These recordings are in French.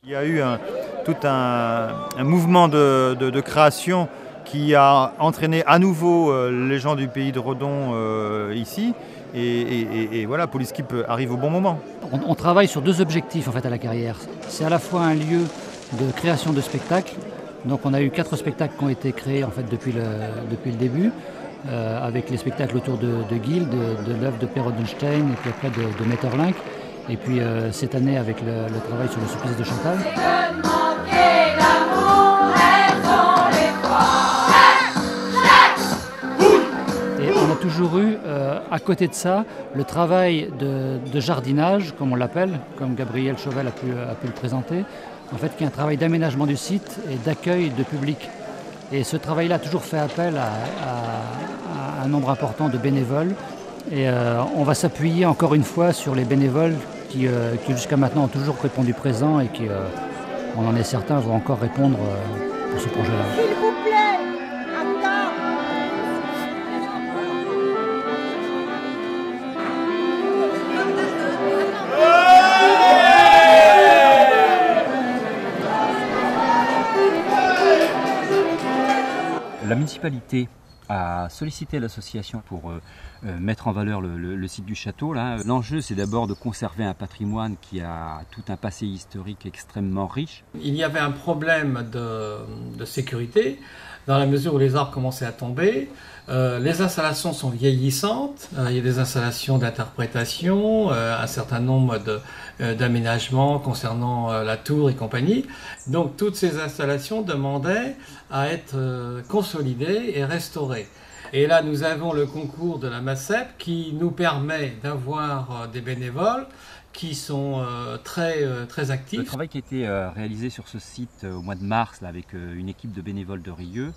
Il y a eu tout un mouvement de création qui a entraîné à nouveau les gens du pays de Redon ici. Et voilà, Polyskip arrive au bon moment. On travaille sur deux objectifs en fait à la carrière. C'est à la fois un lieu de création de spectacles. Donc on a eu 4 spectacles qui ont été créés en fait depuis le début, avec les spectacles autour de Guild, de l'œuvre de Per Odenstein et puis après de Maeterlinck. Et puis cette année avec le travail sur le supplice de Chantal. Et on a toujours eu, à côté de ça, le travail de jardinage, comme on l'appelle, comme Gabriel Chauvel a pu le présenter, en fait, qui est un travail d'aménagement du site et d'accueil de public. Et ce travail-là a toujours fait appel à un nombre important de bénévoles. Et on va s'appuyer encore une fois sur les bénévoles qui jusqu'à maintenant ont toujours répondu présent et qui, on en est certain, vont encore répondre pour ce projet-là. S'il vous plaît, attends. La municipalité a sollicité l'association pour mettre en valeur le site du château. L'enjeu, c'est d'abord de conserver un patrimoine qui a tout un passé historique extrêmement riche. Il y avait un problème de sécurité dans la mesure où les arbres commençaient à tomber. Les installations sont vieillissantes, il y a des installations d'interprétation, un certain nombre d'aménagements concernant la tour et compagnie. Donc toutes ces installations demandaient à être consolidées et restaurées. Et là, nous avons le concours de la MACEP qui nous permet d'avoir des bénévoles qui sont très actifs. Le travail qui a été réalisé sur ce site au mois de mars avec une équipe de bénévoles de Rieux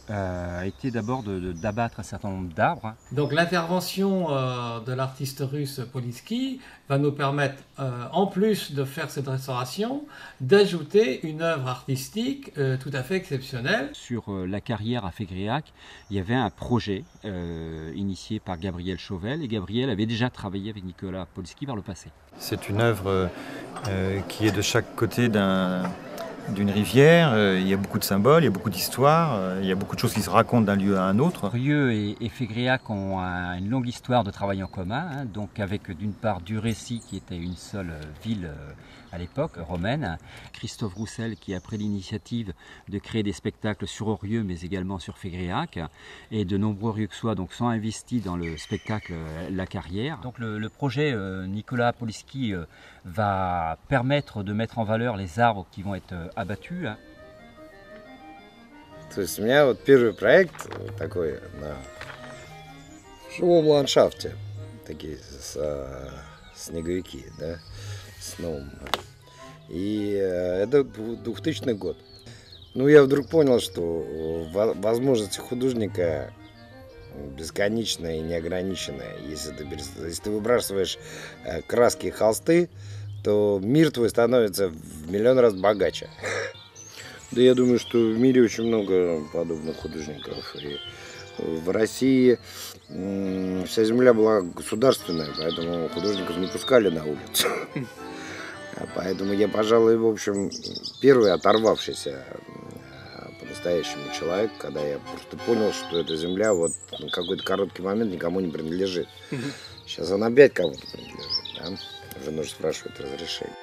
a été d'abord d'abattre un certain nombre d'arbres. Donc l'intervention de l'artiste russe Polyski va nous permettre, en plus de faire cette restauration, d'ajouter une œuvre artistique tout à fait exceptionnelle. Sur la carrière à Fégréac, il y avait un projet initié par Gabriel Chauvel, et Gabriel avait déjà travaillé avec Nicolas Polyski par le passé. C'est une œuvre qui est de chaque côté d'une rivière, il y a beaucoup de symboles, il y a beaucoup d'histoires, il y a beaucoup de choses qui se racontent d'un lieu à un autre. Rieux et Fégréac ont une longue histoire de travail en commun, donc avec d'une part Durécy qui était une seule ville à l'époque romaine, Christophe Roussel qui a pris l'initiative de créer des spectacles sur Rieux mais également sur Fégréac, et de nombreux Rieuxois donc sont investis dans le spectacle La Carrière. Donc le projet Nicolas Polyski va permettre de mettre en valeur les arbres qui vont être abattus. То есть у меня вот первый проект такой на живом ландшафте, такие снеговики, да, с новым. И это 2000 год. Ну, я вдруг понял, что возможности художника бесконечная и неограниченная. Если ты выбрасываешь краски и холсты, то мир твой становится в миллион раз богаче. Да я думаю, что в мире очень много подобных художников. И в России вся земля была государственная, поэтому художников не пускали на улицу. Поэтому я, пожалуй, в общем, первый оторвавшийся по-настоящему человек, когда я просто понял, что эта земля вот в какой-то короткий момент никому не принадлежит. Сейчас она опять кому-то принадлежит, да? Уже нужно spрашивать разрешение.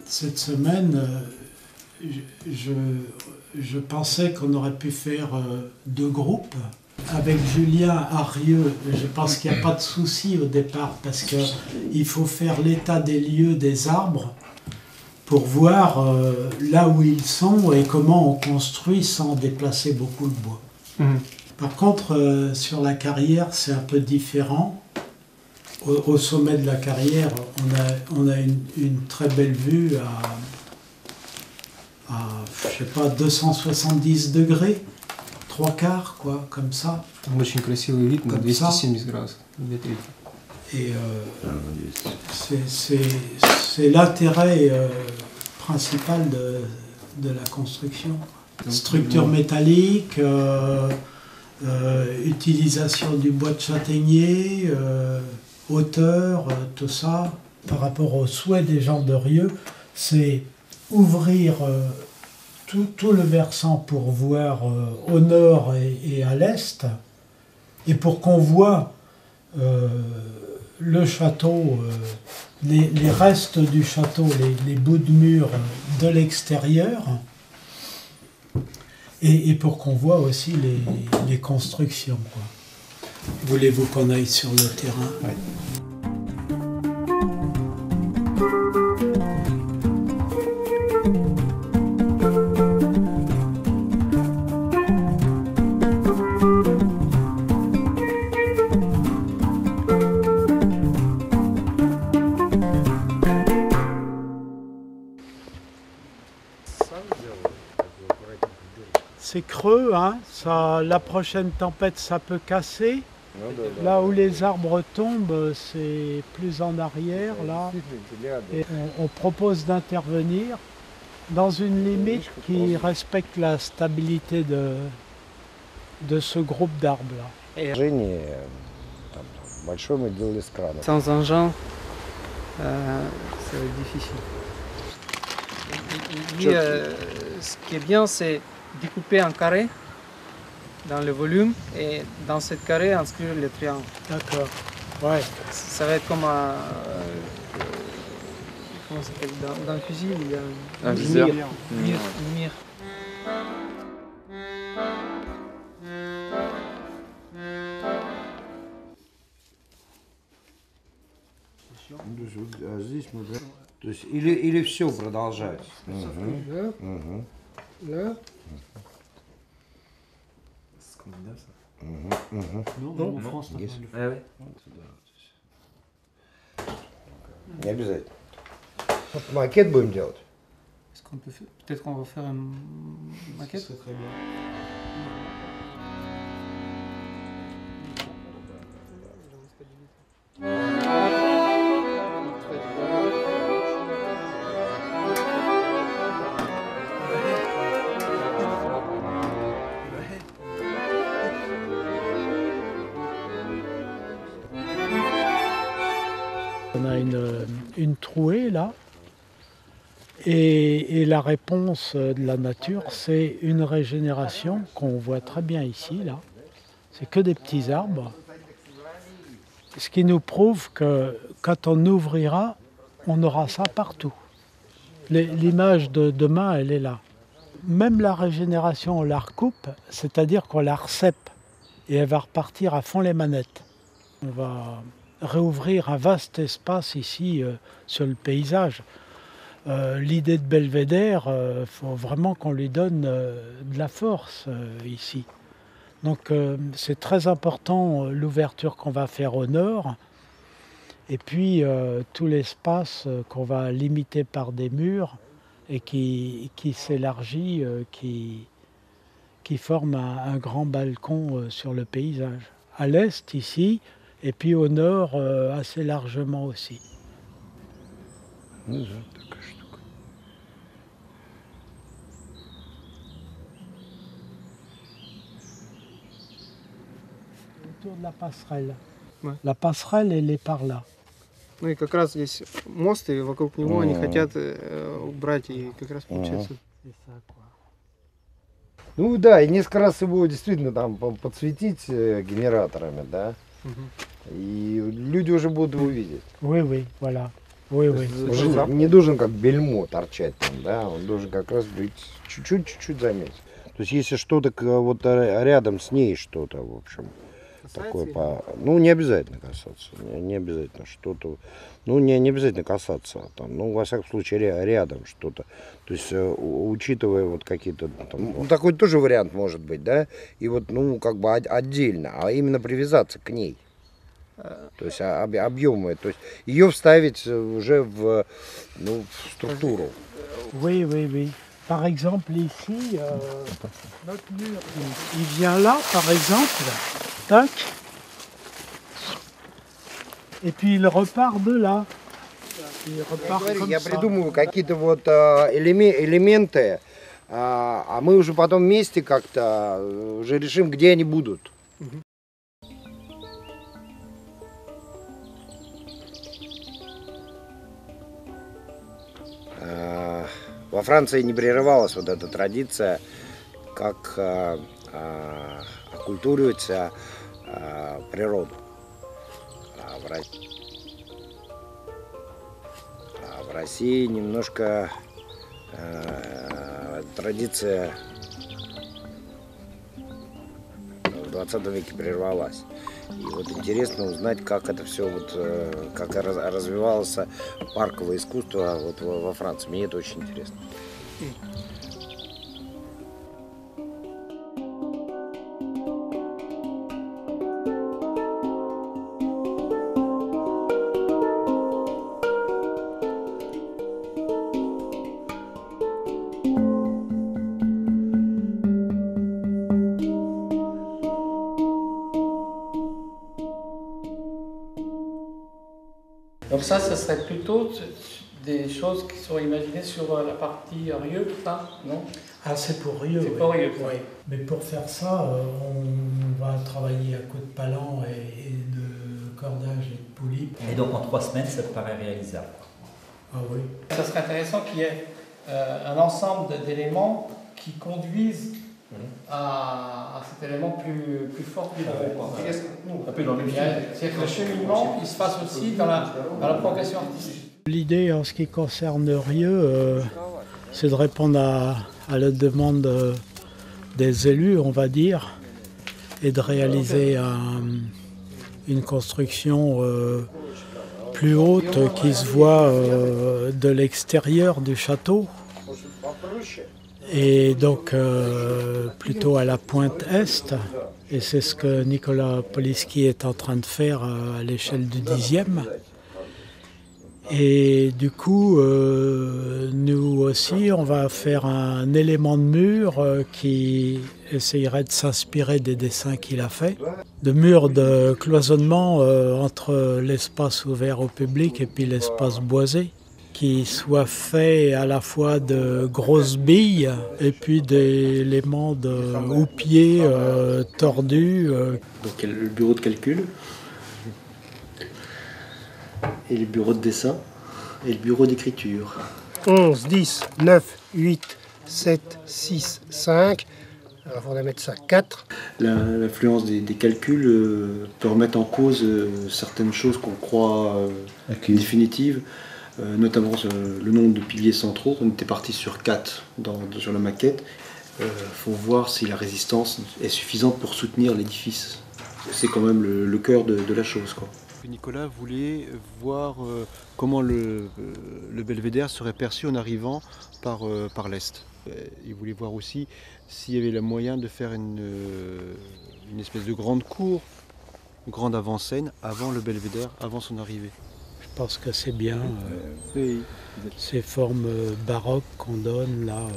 Cette semaine, je pensais qu'on aurait pu faire 2 groupes. Avec Julien à Rieux, je pense qu'il n'y a pas de souci au départ parce qu'il faut faire l'état des lieux des arbres pour voir là où ils sont et comment on construit sans déplacer beaucoup le bois. Par contre, sur la carrière, c'est un peu différent. Au sommet de la carrière, on a une très belle vue à je sais pas, 270 degrés, 3/4, quoi, comme ça. Очень красивый вид на 270 градусов. Et c'est l'intérêt principal de la construction. Structure métallique, utilisation du bois de châtaignier, hauteur, tout ça. Par rapport aux souhaits des gens de Rieux, c'est ouvrir tout le versant pour voir au nord et à l'est, et pour qu'on voit le château, les restes du château, les bouts de mur de l'extérieur, et pour qu'on voit aussi les constructions, quoi. Voulez-vous qu'on aille sur le terrain? Ouais. C'est creux, hein, la prochaine tempête, ça peut casser. Là où les arbres tombent, c'est plus en arrière, là. Et on propose d'intervenir dans une limite qui respecte la stabilité de ce groupe d'arbres-là. Sans engin, ça va être difficile. Ce qui est bien, c'est découper un carré dans le volume et dans ce carré inscrire le triangle. D'accord. Ouais. Ça va être comme un. Comment ça s'appelle? Dans le fusil, il y a Un viseur. Une mire. А здесь мы, да? То есть или все продолжать. Là. Non, en France, on Есть. le fait. Не обязательно. Вот макет будем делать. Est-ce qu'on peut faire... Peut-être qu'on va faire une maquette. C'est très bien. On a une trouée là, et la réponse de la nature, c'est une régénération qu'on voit très bien ici là. C'est que des petits arbres, ce qui nous prouve que quand on ouvrira, on aura ça partout. L'image de demain, elle est là. Même la régénération, on la recoupe, c'est-à-dire qu'on la recèpe et elle va repartir à fond les manettes. On va réouvrir un vaste espace ici sur le paysage. L'idée de belvédère, il faut vraiment qu'on lui donne de la force ici. Donc c'est très important l'ouverture qu'on va faire au nord, et puis tout l'espace qu'on va limiter par des murs et qui s'élargit, qui forme un grand balcon sur le paysage. À l'est ici, et puis au nord assez largement aussi. Autour de la passerelle. Ouais. La passerelle, elle est par là. Ну и как раз здесь мост, и вокруг него они хотят убрать, и как раз получается. C'est ça, quoi. Ну да, и несколько раз его действительно там подсветить генераторами, да. И люди уже будут его видеть. Oui, oui, voilà. Oui, oui. Уже не должен как бельмо торчать там, да, он должен как раз быть чуть-чуть заметен. То есть если что-то вот рядом с ней что-то, в общем, такое ну не обязательно касаться, не обязательно что-то, ну не обязательно касаться, там, ну во всяком случае рядом что-то. То есть учитывая вот какие-то там, ну, такой тоже вариант может быть, да, и вот ну как бы отдельно, а именно привязаться к ней. То есть объемы, то есть ее вставить уже в структуру. Oui, oui, oui. Par exemple, ici, notre mur, il vient là, par exemple, tac, et puis il repart de là. Il repart comme Я ça. придумываю какие-то вот элементы, а мы уже потом вместе как-то уже решим, где они будут. Во Франции не прерывалась вот эта традиция, как окультуривать природу. А в России немножко традиция в 20 веке прервалась. И вот интересно узнать, как это все, вот, как развивалось парковое искусство вот во Франции. Мне это очень интересно. Donc ça, ce serait plutôt des choses qui sont imaginées sur la partie Rieux, ça, non? Ah, c'est pour Rieux. C'est pour Rieux, oui. Mais pour faire ça, on va travailler à coups de palan et de cordage et de poulies. Et donc en 3 semaines, ça te paraît réalisable? Ah oui. Ça serait intéressant qu'il y ait un ensemble d'éléments qui conduisent à cet élément plus fort. C'est-à-dire que le cheminement il se fasse aussi dans la progression artistique. L'idée en ce qui concerne Rieux, c'est de répondre à la demande des élus, on va dire, et de réaliser une construction plus haute qui se voit de l'extérieur du château. Et donc plutôt à la pointe est, et c'est ce que Nicolas Poliski est en train de faire à l'échelle du 10e. Et du coup, nous aussi, on va faire un élément de mur qui essayerait de s'inspirer des dessins qu'il a fait. De murs de cloisonnement entre l'espace ouvert au public et puis l'espace boisé, qui soit fait à la fois de grosses billes et puis d'éléments de houppiers tordus. Donc le bureau de calcul, et le bureau de dessin, et le bureau d'écriture. 11, 10, 9, 8, 7, 6, 5. Alors il faudrait mettre ça 4. L'influence des calculs peut remettre en cause certaines choses qu'on croit définitives. Notamment le nombre de piliers centraux. On était parti sur 4 sur la maquette. Faut voir si la résistance est suffisante pour soutenir l'édifice. C'est quand même le cœur de la chose, quoi. Nicolas voulait voir comment le belvédère serait perçu en arrivant par l'est. Il voulait voir aussi s'il y avait le moyen de faire une espèce de grande cour, une grande avant-scène avant le belvédère, avant son arrivée. Je pense que c'est bien ces formes baroques qu'on donne là.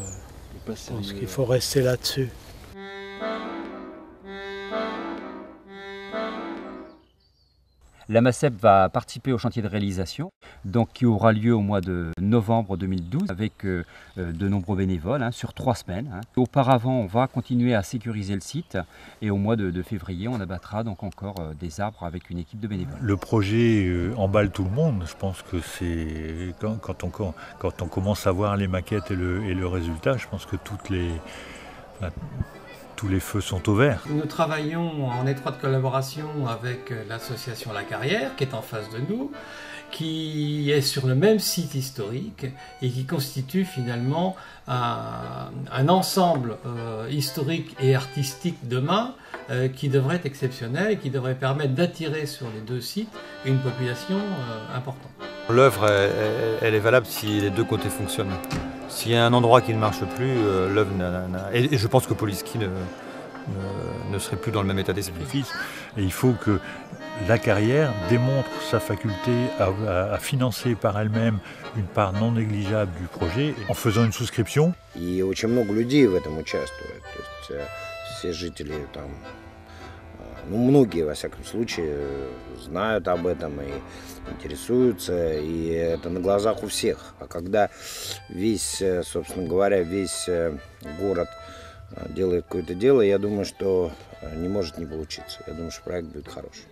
Je pense qu'il faut rester là-dessus. La MACEP va participer au chantier de réalisation, donc qui aura lieu au mois de novembre 2012 avec de nombreux bénévoles sur 3 semaines. Auparavant, on va continuer à sécuriser le site et au mois de février, on abattra donc encore des arbres avec une équipe de bénévoles. Le projet emballe tout le monde. Je pense que c'est quand on commence à voir les maquettes et le résultat, je pense que tous les feux sont au vert. Nous travaillons en étroite collaboration avec l'association La Carrière, qui est en face de nous, qui est sur le même site historique et qui constitue finalement un ensemble historique et artistique demain qui devrait être exceptionnel et qui devrait permettre d'attirer sur les 2 sites une population importante. L'œuvre, elle est valable si les 2 côtés fonctionnent. S'il y a un endroit qui ne marche plus, l'œuvre et je pense que Poliski ne serait plus dans le même état d'esprit. Et il faut que la Carrière démontre sa faculté à financer par elle-même une part non négligeable du projet en faisant une souscription. И очень много людей в этом участвует. То есть все жители там, ну многие во всяком случае знают об этом и интересуются, и это на глазах у всех. А когда весь, собственно говоря, весь город делает какое-то дело, я думаю, что не может не получиться. Я думаю, что проект будет хороший.